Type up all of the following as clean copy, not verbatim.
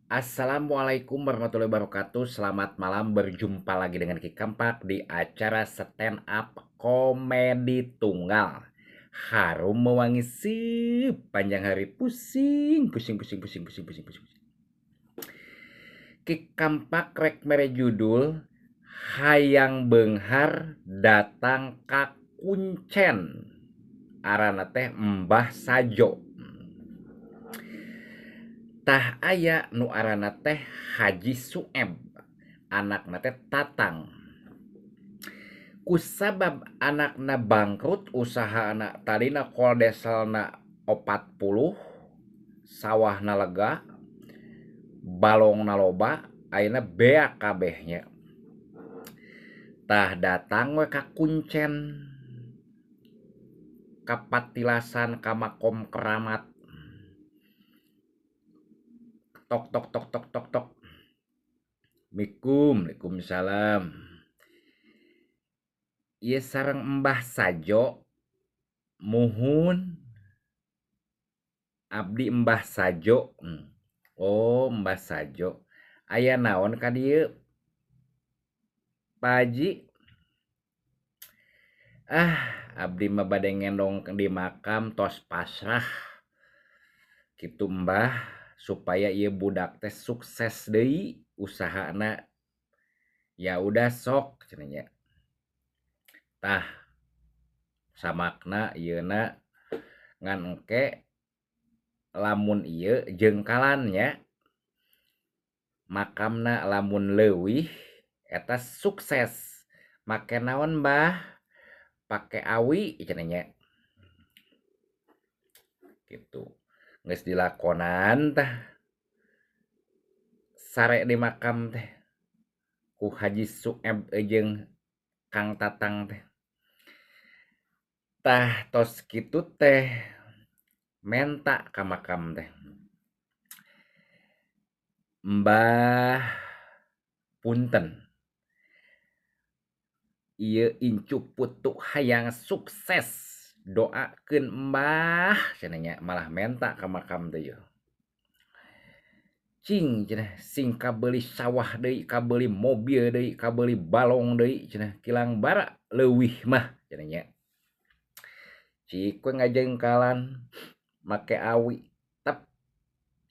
Assalamualaikum warahmatullahi wabarakatuh. Selamat malam, berjumpa lagi dengan Ki Kampak di acara stand up komedi tunggal. Harum mewangi sepanjang hari, pusing, pusing, pusing, pusing, pusing, pusing, pusing. Ki Kampak rek mere judul Hayang Beunghar datang ka Kuncen. Arana teh Mbah Sajo. Tah aya nu arana teh Haji Sueb, anakna teh Tatang. Kusabab anakna bangkrut, usaha anak tadina koldeselna 40, sawahna lega, balongna loba, ayeuna beak kabehnya. Tah datang we ka Kuncen, kapatilasan ka makom keramat. Tok tok tok tok tok tok. Waalaikumsalam. Ieu sareng Mbah Sajo. Muhun, abdi Mbah Sajo. Oh, Mbah Sajo. Aya naon ka dieu, Pak Haji? Abdi mah bade ngendong di makam tos pasrah kitu Mbah, supaya ieu budak teh sukses deui usahana. Ya udah sok cenah nya. Tah samakna ieuna ngan engke lamun ieu jengkalan nya, makamna lamun leuwih eta sukses. Make naon Mbah? Pake awi cenah nya. Gitu. Geus dilakonan tah sare di makam teh ku Haji Sueb jeung Kang Tatang teh. Tah tos kitu teh menta ka makam teh. Mbah punten. Ieu incu putu hayang sukses. Doakeun Mbah cenah nya, malah menta ka makam teh yeuh. Cing cenah sing kabeuli sawah deui, kabeuli mobil deui, kabeuli balong deui cenah, kilang bara leuwih mah cenah nya. Cik we ngajengkalan make awi, tep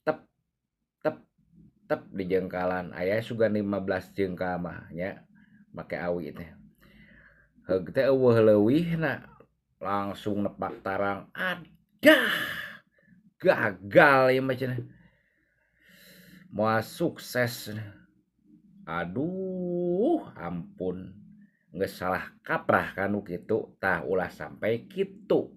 tep tep tep dijengkalan. Aya sugan 15 jengkal mah nya make awi teh. Heug teh eueuh leuwihna langsung nepak tarang. Adah, gagal ieu mah cenah. Moal sukses. Aduh, ampun. Geus salah kaprah kanu kitu, tah ulah sampai kitu.